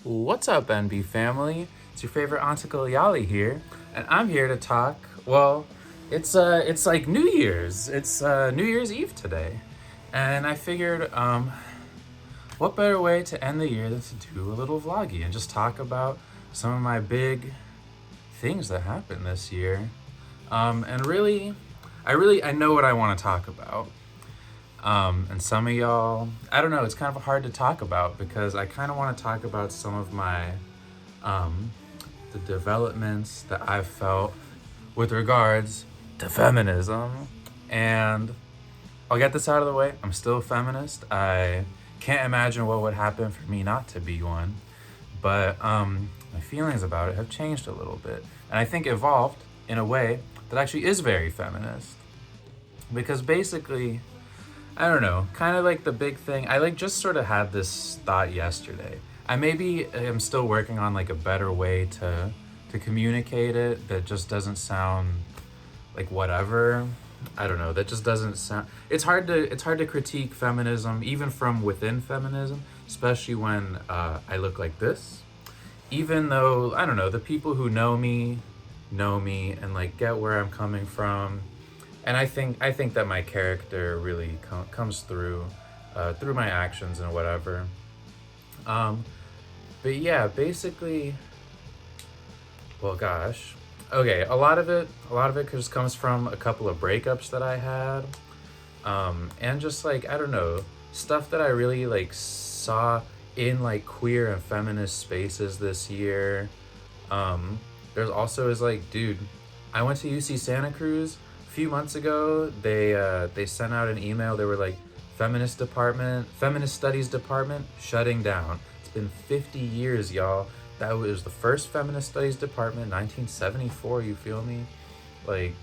What's up, NB family? It's your favorite Auntie Yali here, and I'm here to talk. Well, it's like New Year's. It's New Year's Eve today, and I figured, what better way to end the year than to do a little vloggy and just talk about some of my big things that happened this year. And really, I know what I want to talk about. And some of y'all, I don't know, it's kind of hard to talk about because I kind of want to talk about some of my, the developments that I've felt with regards to feminism. And I'll get this out of the way. I'm still a feminist. I can't imagine what would happen for me not to be one. But my feelings about it have changed a little bit. And I think evolved in a way that actually is very feminist. Because basically, I don't know, kind of like the big thing. I just sort of had this thought yesterday. I maybe am still working on like a better way to communicate it that just doesn't sound like whatever. I don't know. That just doesn't sound. It's hard to critique feminism even from within feminism, especially when I look like this. Even though I don't know, the people who know me and like get where I'm coming from, and I think that my character really comes through through my actions and whatever. Um, but yeah, basically, well, gosh, okay, a lot of it just comes from a couple of breakups that I had, and just like I don't know, stuff that I really like saw in like queer and feminist spaces this year. There's also is like, dude, I went to UC Santa Cruz a few months ago. They sent out an email. They were like, feminist studies department shutting down. It's been 50 years, y'all. That was the first feminist studies department, 1974. You feel me? Like,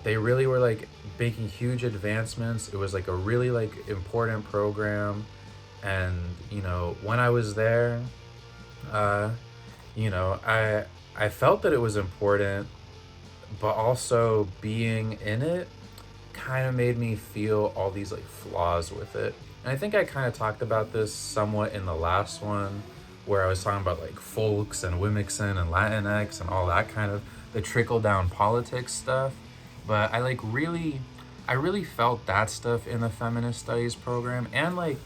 they really were like making huge advancements. It was like a really like important program, and when I was there, uh, I felt that it was important, but also being in it kind of made me feel all these like flaws with it. And I think I kind of talked about this somewhat in the last one where I was talking about like folks and Wimixon and Latinx and all that kind of the trickle down politics stuff. But I really felt that stuff in the feminist studies program. And like,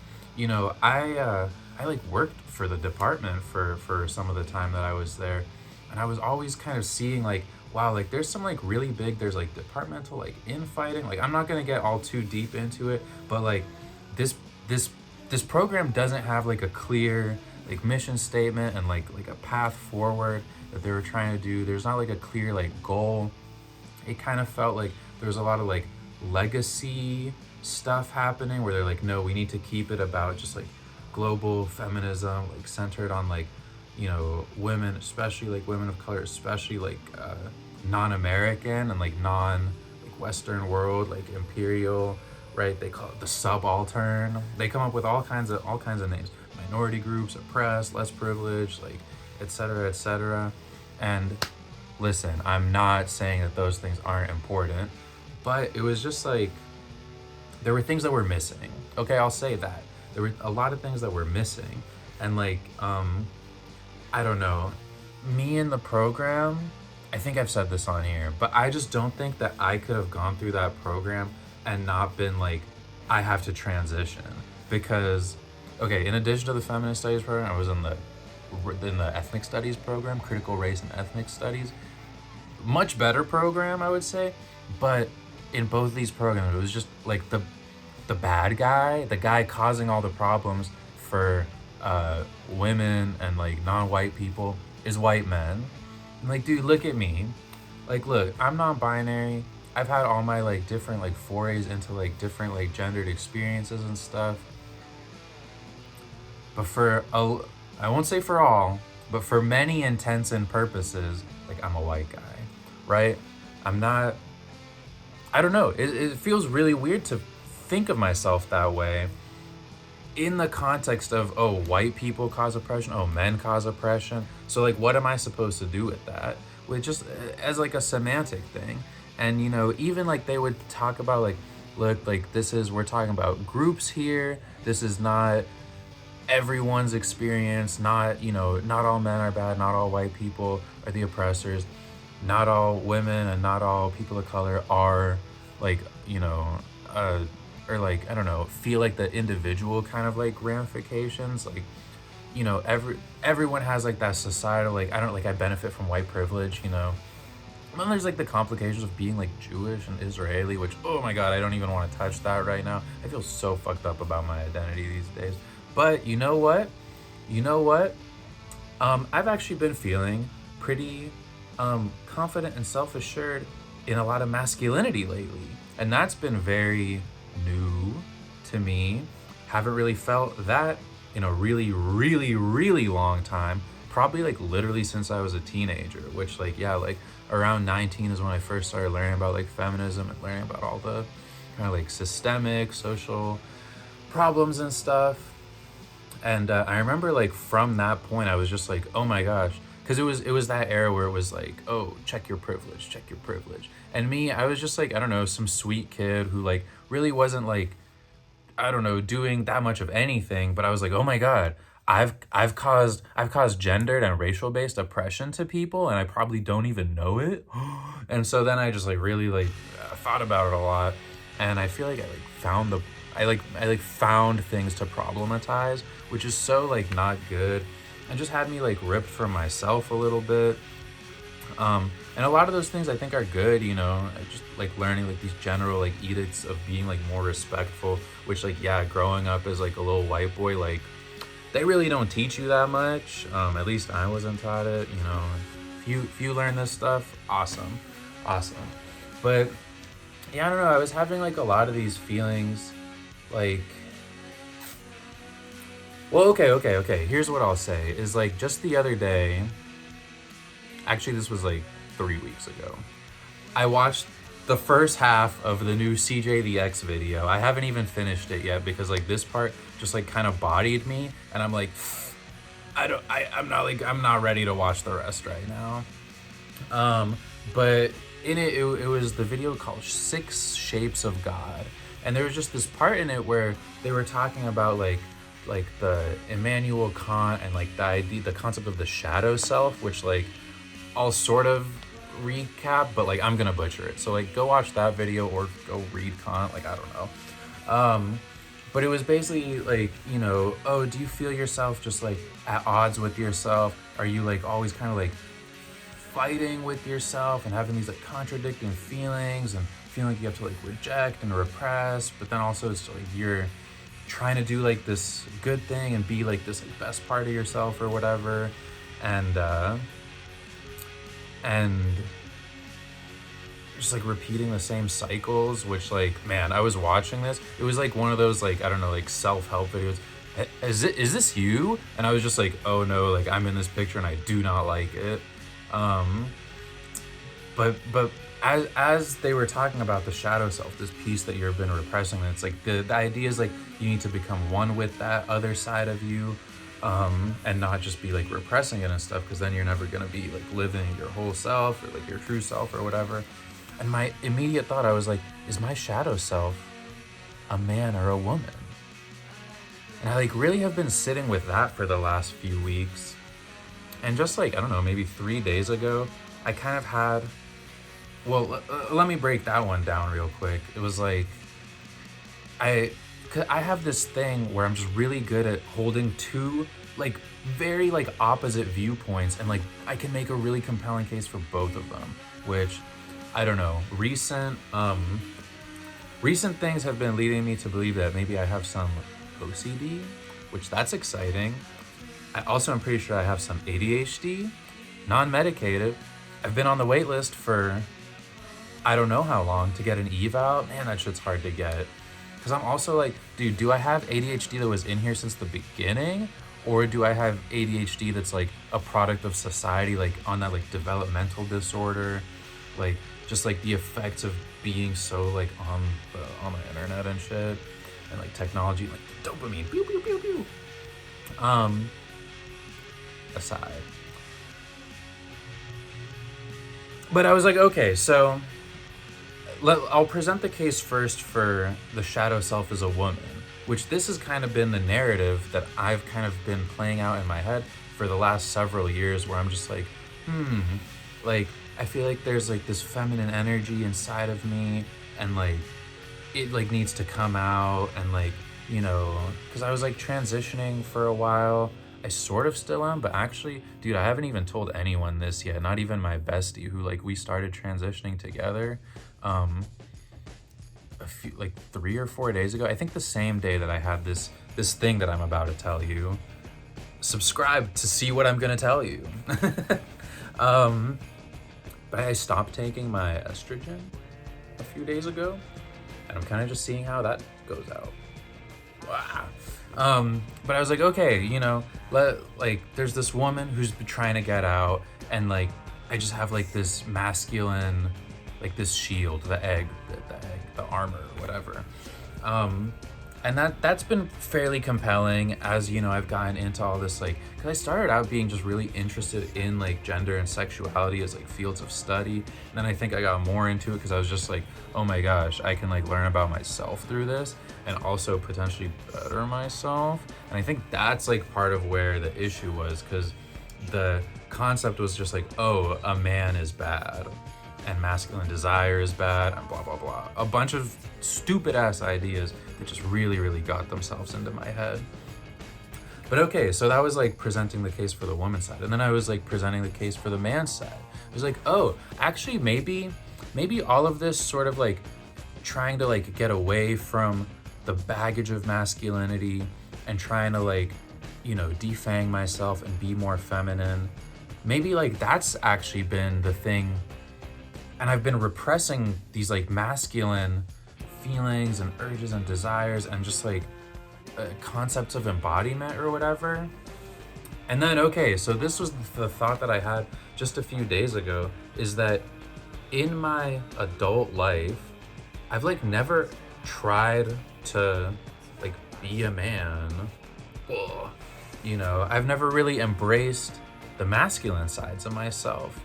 I like worked for the department for some of the time that I was there, and I was always kind of seeing like, wow, like there's some like really big, there's like departmental like infighting. Like I'm not gonna get all too deep into it, but like this this this program doesn't have like a clear like mission statement and like a path forward that they were trying to do. There's not like a clear like goal. It kind of felt like there was a lot of like legacy stuff happening where they're like, no, we need to keep it about just like global feminism, like centered on like women, especially like women of color, especially like non-American and like Western world, like imperial, right? They call it the subaltern. They come up with all kinds of names: minority groups, oppressed, less privileged, like etc. etc. And listen, I'm not saying that those things aren't important, but it was just like there were things that were missing. Okay, I'll say that there were a lot of things that were missing, and like I don't know. Me in the program, I think I've said this on here, but I just don't think that I could have gone through that program and not been like, I have to transition. Because, okay, in addition to the feminist studies program, I was in the ethnic studies program, critical race and ethnic studies. Much better program, I would say. But in both these programs, it was just like the bad guy, the guy causing all the problems for women and like non-white people is white men. And like, dude, look at me. Like, look, I'm non-binary. I've had all my like different like forays into like different like gendered experiences and stuff. But I won't say for all, but for many intents and purposes, like I'm a white guy, right? I'm not. I don't know. It feels really weird to think of myself that way in the context of, oh, white people cause oppression, oh, men cause oppression, so like what am I supposed to do with that? With just as like a semantic thing. And even like they would talk about like, look, like we're talking about groups here, this is not everyone's experience. Not, not all men are bad, not all white people are the oppressors, not all women and not all people of color are like, uh or like, I don't know, feel like the individual kind of like ramifications. Like, everyone has like that societal, like, I don't, like, I benefit from white privilege. And then there's like the complications of being like Jewish and Israeli, which, oh my God, I don't even want to touch that right now. I feel so fucked up about my identity these days. But you know what? You know what? I've actually been feeling pretty confident and self-assured in a lot of masculinity lately. And that's been very new to me. Haven't really felt that in a really, really, really long time. Probably like literally since I was a teenager, which, like, yeah, like around 19 is when I first started learning about like feminism and learning about all the kind of like systemic social problems and stuff. And I remember, like, from that point, I was just like, oh my gosh, because it was that era where it was like, oh, check your privilege, check your privilege. And me, I was just like, I don't know, some sweet kid who like really wasn't like, I don't know, doing that much of anything, but I was like, oh my God, I've caused gendered and racial based oppression to people, and I probably don't even know it. And so then I just like really like thought about it a lot, and I feel like I found things to problematize, which is so like not good, and just had me like ripped from myself a little bit. And a lot of those things I think are good, just like learning like these general like edicts of being like more respectful, which, like, yeah, growing up as like a little white boy, like, they really don't teach you that much. At least I wasn't taught it. If you learn this stuff, awesome. But yeah, I don't know. I was having like a lot of these feelings, like, well, okay. Here's what I'll say is, like, just the other day, actually, this was like 3 weeks ago, I watched the first half of the new CJ the X video. I haven't even finished it yet because like this part just like kind of bodied me, and I'm like, I'm not ready to watch the rest right now. But in it was the video called Six Shapes of God, and there was just this part in it where they were talking about like the Immanuel Kant and like the concept of the shadow self, which, like, I'll sort of recap, but like I'm gonna butcher it. So like go watch that video or go read Kant, like, I don't know. But it was basically like, oh, do you feel yourself just like at odds with yourself? Are you like always kind of like fighting with yourself and having these like contradicting feelings and feeling like you have to like reject and repress, but then also it's like you're trying to do like this good thing and be like this like best part of yourself or whatever, and just like repeating the same cycles, which, like, man, I was watching this, it was like one of those, like, I don't know, like self-help videos. Is this you? And I was just like, oh no, like, I'm in this picture and I do not like it. But as they were talking about the shadow self, this piece that you've been repressing, it's like the idea is like you need to become one with that other side of you, and not just be like repressing it and stuff, because then you're never gonna be like living your whole self or like your true self or whatever. And my immediate thought, I was like, is my shadow self a man or a woman? And I like really have been sitting with that for the last few weeks. And just like, I don't know, maybe 3 days ago, I kind of had, well, let me break that one down real quick. It was like, I have this thing where I'm just really good at holding two like very like opposite viewpoints, and like I can make a really compelling case for both of them, which, I don't know, recent things have been leading me to believe that maybe I have some OCD, which that's exciting. I also am pretty sure I have some ADHD, non-medicated. I've been on the wait list for I don't know how long to get an eval. Man, that shit's hard to get. Because I'm also like, dude, do I have ADHD that was in here since the beginning? Or do I have ADHD that's like a product of society, like on that like developmental disorder? Like just like the effects of being so like on the internet and shit, and like technology, like dopamine, pew pew pew pew. Aside, but I was like, okay, so I'll present the case first for the shadow self as a woman, which this has kind of been the narrative that I've kind of been playing out in my head for the last several years, where I'm just like, like, I feel like there's like this feminine energy inside of me, and like it like needs to come out, and like, you know, because I was like transitioning for a while. I sort of still am, but actually, dude, I haven't even told anyone this yet, not even my bestie, who like we started transitioning together a few, like 3 or 4 days ago. I think the same day that I had this thing that I'm about to tell you. Subscribe to see what I'm gonna tell you. But I stopped taking my estrogen a few days ago, and I'm kind of just seeing how that goes out. Wow. But I was like, okay, you know, like there's this woman who's been trying to get out, and like I just have like this masculine, like this shield, the armor, whatever. And that's been fairly compelling, as, you know, I've gotten into all this, like, because I started out being just really interested in like gender and sexuality as like fields of study, and then I think I got more into it because I was just like, oh my gosh, I can like learn about myself through this and also potentially better myself. And I think that's like part of where the issue was, because the concept was just like, oh, a man is bad and masculine desire is bad and blah blah blah, a bunch of stupid ass ideas that just really got themselves into my head. But okay, so that was like presenting the case for the woman's side, and then I was like presenting the case for the man's side. I was like, oh, actually maybe all of this sort of like trying to like get away from the baggage of masculinity and trying to like, you know, defang myself and be more feminine, maybe like that's actually been the thing. And I've been repressing these like masculine feelings and urges and desires and just like concepts of embodiment or whatever. And then, okay, so this was the thought that I had just a few days ago, is that in my adult life, I've like never tried to like be a man. Ugh. You know, I've never really embraced the masculine sides of myself.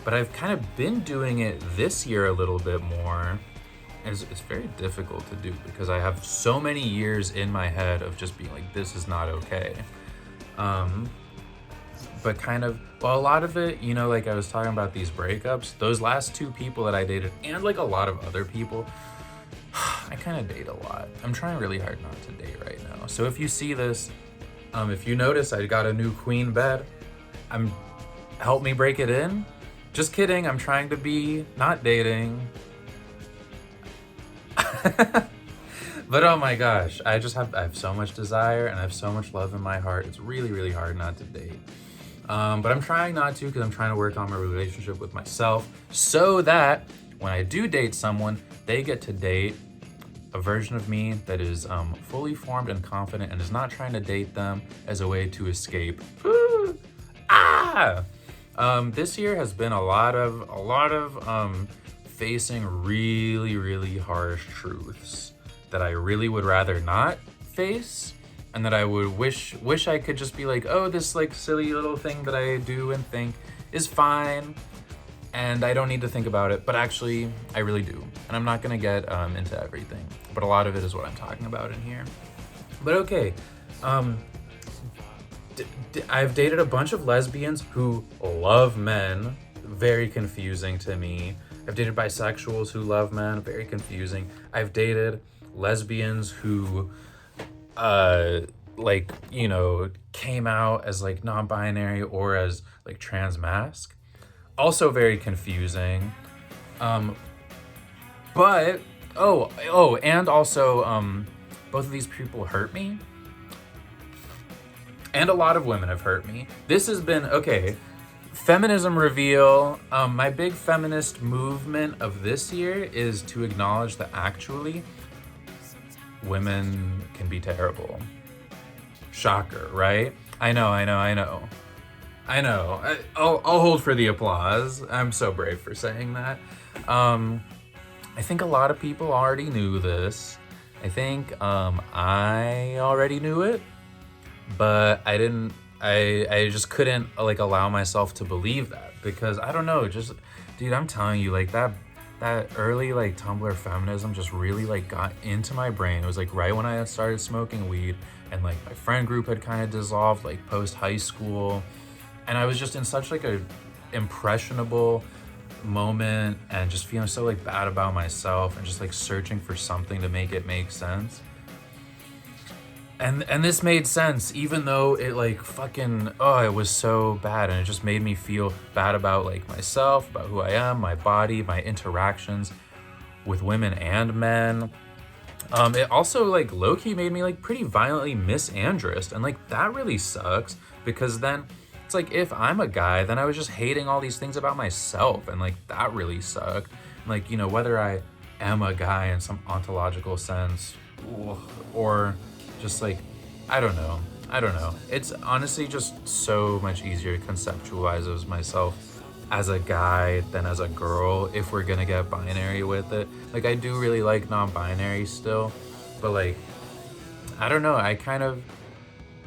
But I've kind of been doing it this year a little bit more. And it's very difficult to do because I have so many years in my head of just being like, this is not okay. But kind of, well, a lot of it, you know, like I was talking about these breakups, those last 2 people that I dated, and like a lot of other people, I kind of date a lot. I'm trying really hard not to date right now. So if you see this, if you notice I got a new queen bed, help me break it in. Just kidding, I'm trying to be not dating. But oh my gosh, I have so much desire and I have so much love in my heart. It's really hard not to date. But I'm trying not to, because I'm trying to work on my relationship with myself, so that when I do date someone, they get to date a version of me that is fully formed and confident and is not trying to date them as a way to escape. This year has been a lot of facing really harsh truths that I really would rather not face, and that I would wish I could just be like, oh, this like silly little thing that I do and think is fine, and I don't need to think about it, but actually I really do. And I'm not gonna get into everything, but a lot of it is what I'm talking about in here. But okay, I've dated a bunch of lesbians who love men, very confusing to me. I've dated bisexuals who love men, very confusing. I've dated lesbians who, like, you know, came out as like non-binary or as like trans-masc. Also very confusing. But, and also, both of these people hurt me. And a lot of women have hurt me. This has been, okay, feminism reveal. My big feminist movement of this year is to acknowledge that actually women can be terrible. Shocker, right? I know. I'll hold for the applause. I'm so brave for saying that. I think a lot of people already knew this. I think I already knew it, but I didn't. I just couldn't like allow myself to believe that, because I don't know, just, dude, I'm telling you, like that early like Tumblr feminism just really like got into my brain. It was like right when I had started smoking weed, and like my friend group had kind of dissolved like post high school, and I was just in such like a impressionable moment and just feeling so like bad about myself and just like searching for something to make it make sense. And this made sense, even though it like fucking, oh, it was so bad, and it just made me feel bad about like myself, about who I am, my body, my interactions with women and men. It also like low-key made me like pretty violently misandrist, and like that really sucks, because then it's like if I'm a guy, then I was just hating all these things about myself, and like that really sucked. Like, you know, whether I am a guy in some ontological sense, or just like, I don't know. It's honestly just so much easier to conceptualize as myself as a guy than as a girl, if we're gonna get binary with it. Like, I do really like non-binary still, but like, I don't know, I kind of,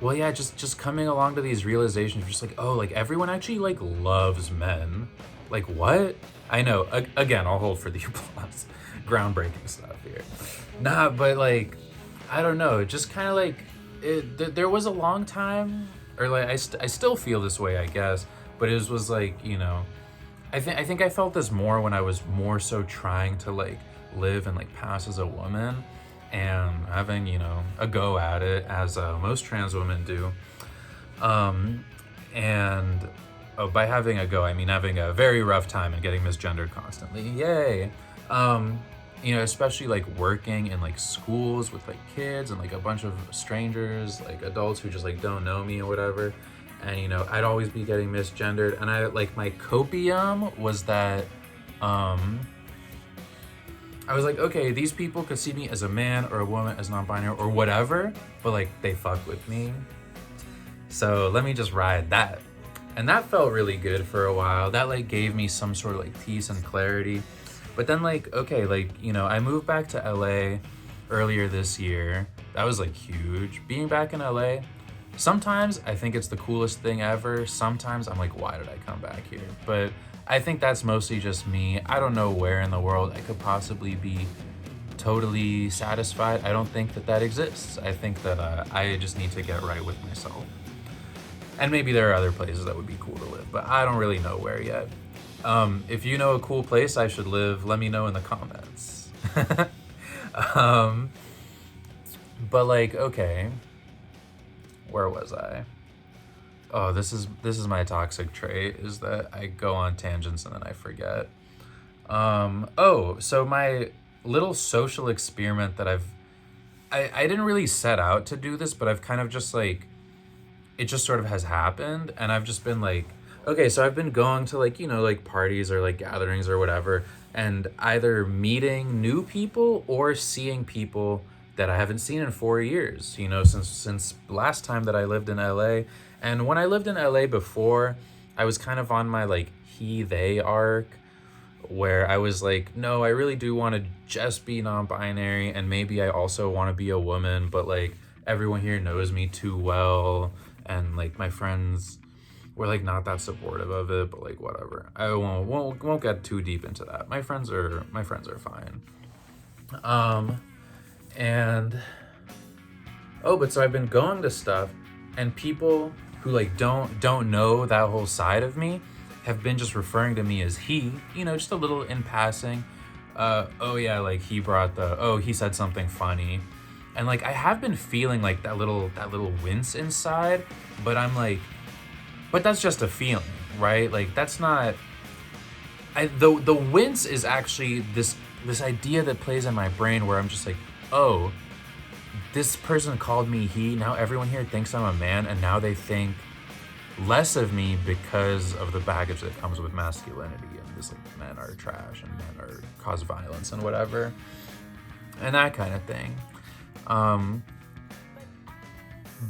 well, yeah, just coming along to these realizations, just like, oh, like everyone actually like loves men. Like, what? I know, again, I'll hold for the applause. Groundbreaking stuff here. Nah, but like, I don't know, it just kind of like, there was a long time, or like, I still feel this way, I guess, but it was like, you know, I think I felt this more when I was more so trying to like live and like pass as a woman, and having, you know, a go at it, as most trans women do. And by having a go, I mean having a very rough time and getting misgendered constantly. Yay. You know, especially like working in like schools with like kids and like a bunch of strangers, like adults who just like don't know me or whatever. And, you know, I'd always be getting misgendered. And I like, my copium was that I was like, okay, these people could see me as a man or a woman, as non-binary or whatever, but like they fuck with me. So let me just ride that. And that felt really good for a while. That like gave me some sort of like peace and clarity. But then like, okay, like, you know, I moved back to LA earlier this year. That was like huge. Being back in LA, sometimes I think it's the coolest thing ever. Sometimes I'm like, why did I come back here? But I think that's mostly just me. I don't know where in the world I could possibly be totally satisfied. I don't think that that exists. I think that I just need to get right with myself. And maybe there are other places that would be cool to live, but I don't really know where yet. If you know a cool place I should live, let me know in the comments. But like, okay, where was I? Oh, this is my toxic trait, is that I go on tangents and then I forget. Oh, so my little social experiment that I didn't really set out to do this, but I've kind of just like, it just sort of has happened, and I've just been like, okay, so I've been going to like, you know, like parties or like gatherings or whatever, and either meeting new people or seeing people that I haven't seen in 4 years, you know, since last time that I lived in LA. And when I lived in LA before, I was kind of on my like they arc, where I was like, no, I really do want to just be non-binary, and maybe I also want to be a woman, but like everyone here knows me too well, and like my friends were like not that supportive of it, but like whatever. I won't get too deep into that. My friends are fine. And but so I've been going to stuff, and people who like don't know that whole side of me have been just referring to me as he, you know, just a little in passing. Oh yeah, like he said something funny. And like I have been feeling like that little wince inside, but I'm like, but that's just a feeling, right? Like that's not, the wince is actually this idea that plays in my brain where I'm just like, oh, this person called me he, now everyone here thinks I'm a man, and now they think less of me because of the baggage that comes with masculinity, and this like men are trash and men are cause violence and whatever, and that kind of thing.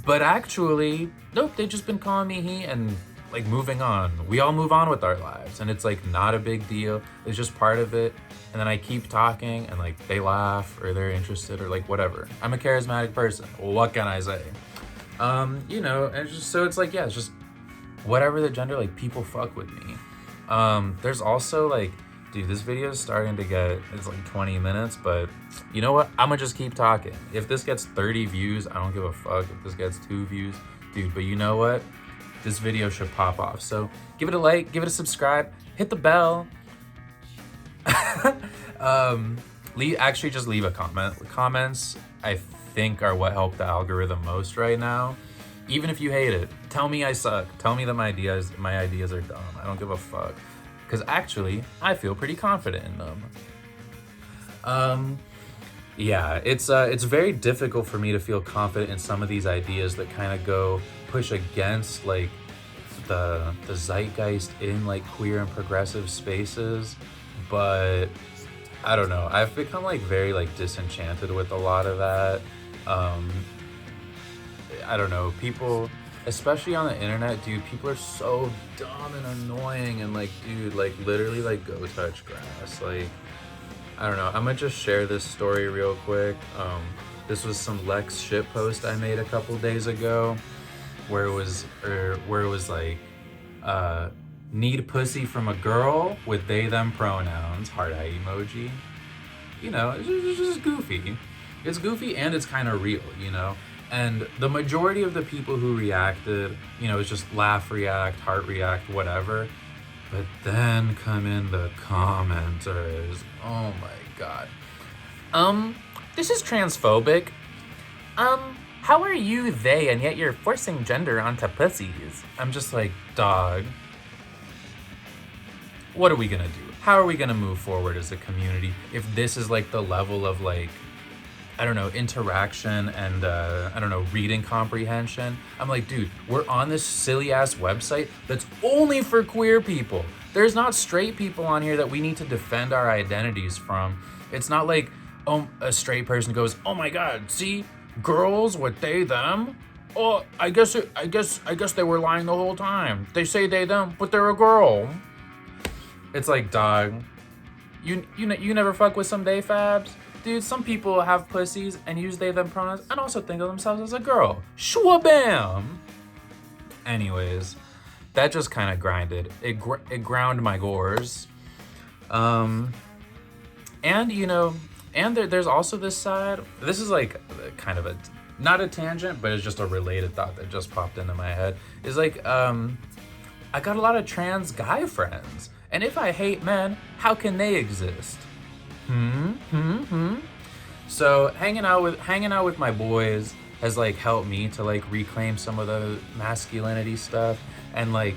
But actually, nope, they've just been calling me he and like moving on. We all move on with our lives, and it's like not a big deal. It's just part of it. And then I keep talking, and like they laugh or they're interested or like whatever. I'm a charismatic person. Well, what can I say? You know, and it's just, so it's like, yeah, it's just whatever the gender, like people fuck with me. There's also like Dude, this video is starting to get, it's like 20 minutes, but you know what? I'm gonna just keep talking. If this gets 30 views, I don't give a fuck. If this gets 2 views, dude, but you know what? This video should pop off. So give it a like, give it a subscribe, hit the bell. Actually just leave a comment. Comments, I think, are what help the algorithm most right now. Even if you hate it, tell me I suck. Tell me that my ideas are dumb. I don't give a fuck. Because actually, I feel pretty confident in them. Yeah, it's very difficult for me to feel confident in some of these ideas that kind of push against like the zeitgeist in like queer and progressive spaces. But I don't know. I've become like very like disenchanted with a lot of that. I don't know. People, especially on the internet, dude, people are so dumb and annoying and like, dude, like literally like go touch grass. Like, I don't know. I'm gonna just share this story real quick. This was some Lex shitpost I made a couple days ago where it was like, need pussy from a girl with they them pronouns, heart eye emoji. You know, it's just goofy. It's goofy and it's kind of real, you know? And the majority of the people who reacted, you know, it's just laugh, react, heart react, whatever. But then come in the commenters. Oh my god. This is transphobic. How are you they and yet you're forcing gender onto pussies? I'm just like, dog. What are we gonna do? How are we gonna move forward as a community if this is like the level of like, I don't know, interaction and I don't know, reading comprehension? I'm like, dude, we're on this silly ass website that's only for queer people. There's not straight people on here that we need to defend our identities from. It's not like, a straight person goes, oh my god, see, girls with they them. Oh, I guess they were lying the whole time. They say they them, but they're a girl. It's like, dog, you never fuck with some they fabs? Dude, some people have pussies and use they them pronouns and also think of themselves as a girl. Shwabam! Anyways, that just kind of grinded. It ground my gores. And you know, and there's also this side. This is like kind of not a tangent, but it's just a related thought that just popped into my head. Is like, I got a lot of trans guy friends. And if I hate men, how can they exist? So hanging out with my boys has like helped me to like reclaim some of the masculinity stuff. And like,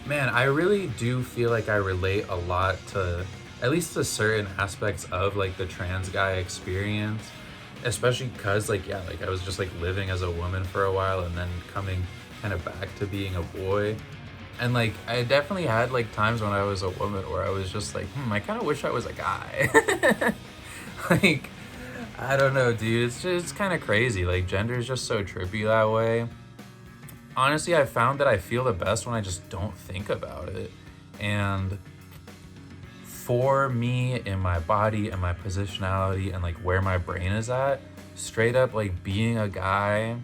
man, I really do feel like I relate a lot to at least to certain aspects of like the trans guy experience, especially because like, yeah, like I was just like living as a woman for a while and then coming kind of back to being a boy. And like, I definitely had like times when I was a woman where I was just like, I kind of wish I was a guy. Like, I don't know, dude. It's kind of crazy. Like, gender is just so trippy that way. Honestly, I found that I feel the best when I just don't think about it. And for me, in my body and my positionality and like where my brain is at, straight up like being a guy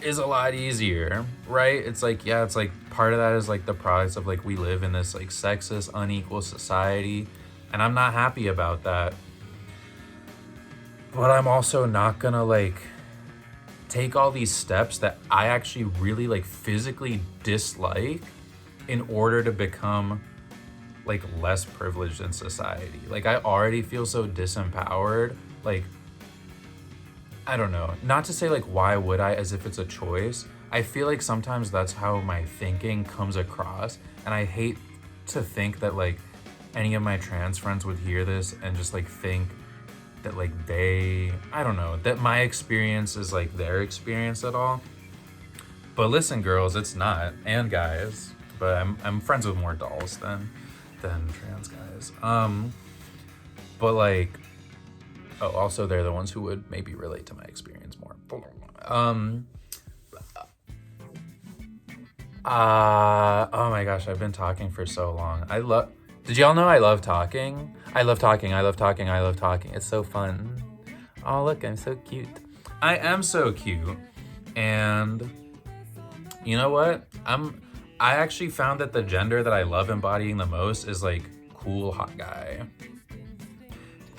is a lot easier, right? It's like, yeah, it's like part of that is like the products of like we live in this like sexist, unequal society, and I'm not happy about that. But I'm also not gonna like take all these steps that I actually really like physically dislike in order to become like less privileged in society. Like, I already feel so disempowered. Like, I don't know, not to say like why would I, as if it's a choice. I feel like sometimes that's how my thinking comes across, and I hate to think that like any of my trans friends would hear this and just like think that like I don't know, that my experience is like their experience at all. But listen, girls, it's not, and guys, but I'm friends with more dolls than trans guys. But like, oh, also they're the ones who would maybe relate to my experience more. Oh my gosh, I've been talking for so long. Did y'all know I love talking? I love talking. It's so fun. Oh, look, I'm so cute. I am so cute. And you know what? I actually found that the gender that I love embodying the most is like cool hot guy.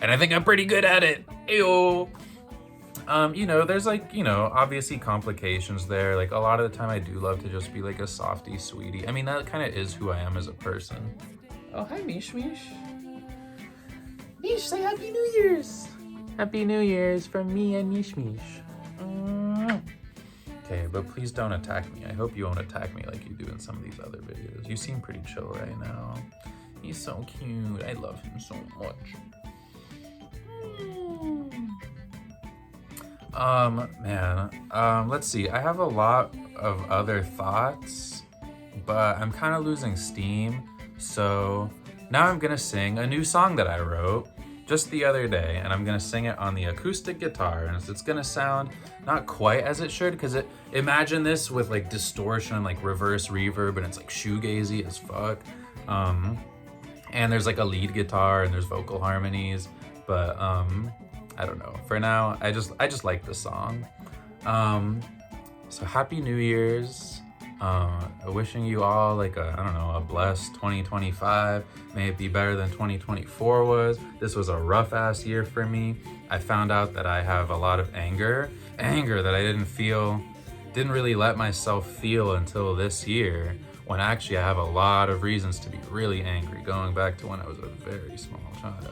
And I think I'm pretty good at it. Ayo. There's obviously complications there. Like a lot of the time I do love to just be like a softy sweetie. I mean, that kind of is who I am as a person. Oh, hi, Mish Mish. Mish, say Happy New Year's. Happy New Year's from me and Mish Mish. Okay, but please don't attack me. I hope you won't attack me like you do in some of these other videos. You seem pretty chill right now. He's so cute. I love him so much. Let's see. I have a lot of other thoughts, but I'm kind of losing steam. So now I'm gonna sing a new song that I wrote just the other day, and I'm gonna sing it on the acoustic guitar, and it's gonna sound not quite as it should, because imagine this with like distortion, like reverse reverb, and it's like shoegazy as fuck. And there's like a lead guitar and there's vocal harmonies, but I don't know. For now, I just like the song. So Happy New Year's. Wishing you all like a blessed 2025. May it be better than 2024 was. This was a rough ass year for me. I found out that I have a lot of anger that I didn't really let myself feel until this year, when actually I have a lot of reasons to be really angry, going back to when I was a very small child.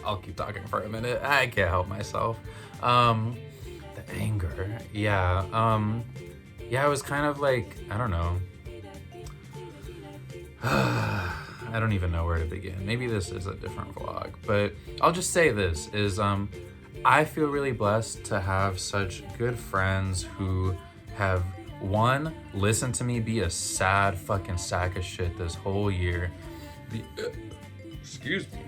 I'll keep talking for a minute. I can't help myself. The anger, yeah. I was kind of like, I don't know. I don't even know where to begin. Maybe this is a different vlog, but I'll just say this is, I feel really blessed to have such good friends who have, one, listened to me be a sad fucking sack of shit this whole year. Excuse me.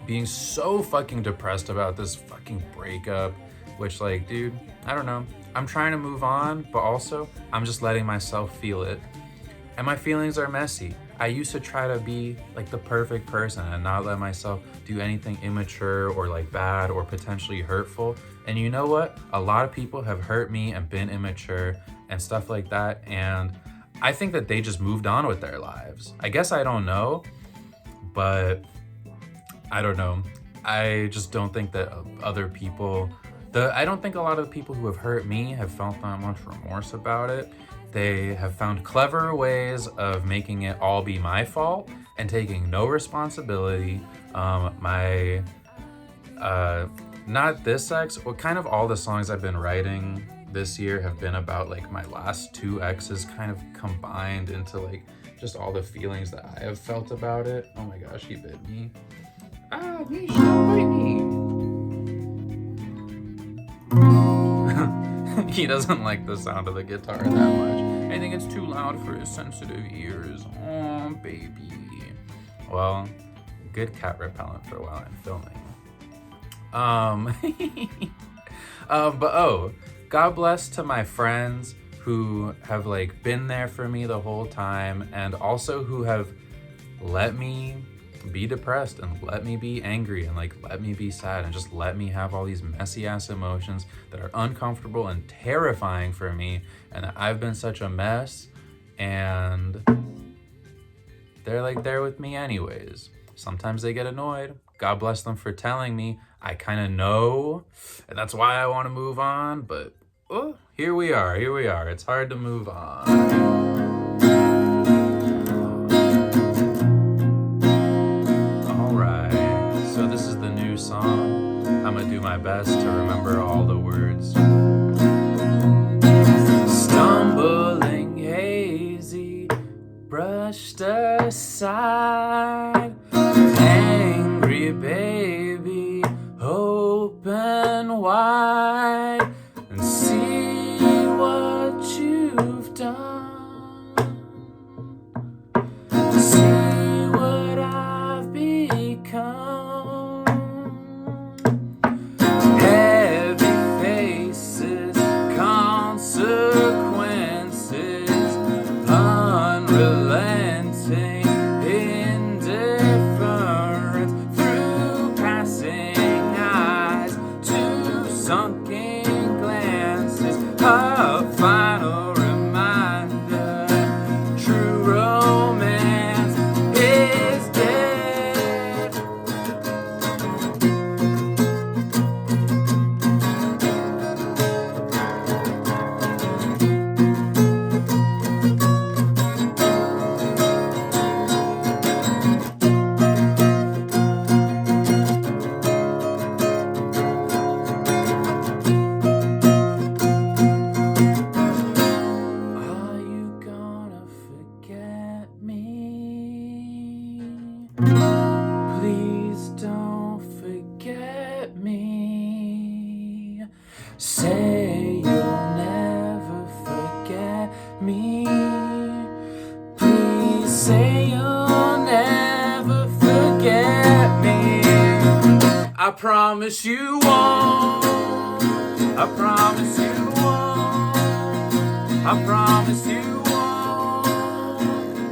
Being so fucking depressed about this fucking breakup, which, like, dude, I don't know. I'm trying to move on, but also I'm just letting myself feel it. And my feelings are messy. I used to try to be like the perfect person and not let myself do anything immature or like bad or potentially hurtful. And you know what? A lot of people have hurt me and been immature and stuff like that. And I think that they just moved on with their lives. I guess I don't know, but I don't know. I just don't think that other people, I don't think a lot of the people who have hurt me have felt that much remorse about it. They have found clever ways of making it all be my fault and taking no responsibility. Not this ex, or kind of all the songs I've been writing this year have been about like my last two exes kind of combined into like just all the feelings that I have felt about it. Oh my gosh, he bit me. Ah, Mish, don't bite me. He doesn't like the sound of the guitar that much. I think it's too loud for his sensitive ears. Oh, baby. Well, good cat repellent for while I'm filming. God bless to my friends who have like been there for me the whole time, and also who have let me be depressed and let me be angry and like let me be sad and just let me have all these messy ass emotions that are uncomfortable and terrifying for me, and I've been such a mess, and they're like there with me anyways. Sometimes they get annoyed. God bless them for telling me. I kind of know, and that's why I want to move on, but here we are. It's hard to move on. Song. I'm gonna do my best to remember all the words. Stumbling hazy, brushed aside, angry baby, open wide and see what you've done. See what I've become. Sunken Say you'll never forget me. Please say you'll never forget me. I promise you won't. I promise you won't. I promise you won't.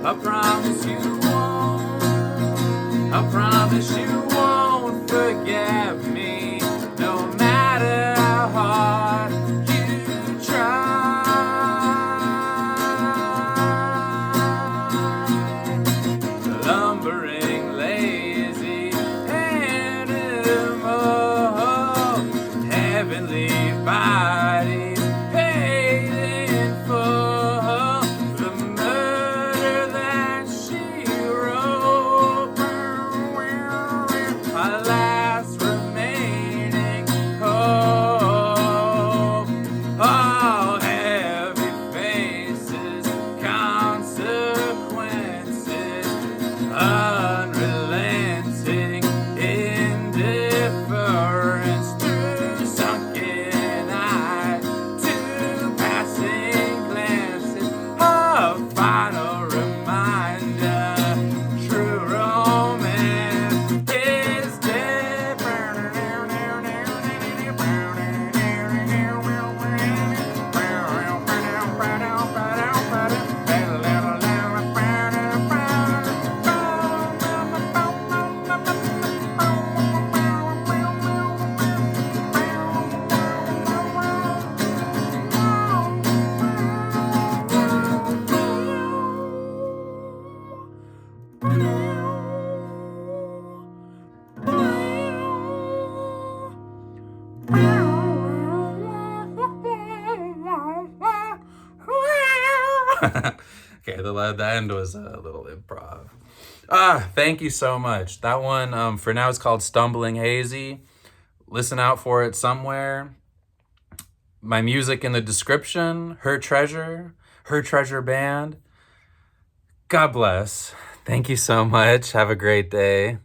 I promise you won't. I promise you won't forget me, no matter how hard you try. Lumbering, lazy animal, heavenly bodies paid in full. The murder that she wrote, my last remaining hope. All heavy faces, consequences, unrelenting indifference through sunken eyes, two passing glances, a final reminder. True romance is dead. Okay, the end was a little improv. Thank you so much. That one, for now, is called Stumbling Hazy. Listen out for it somewhere. My music in the description. Her Treasure Band. God bless. Thank you so much. Have a great day.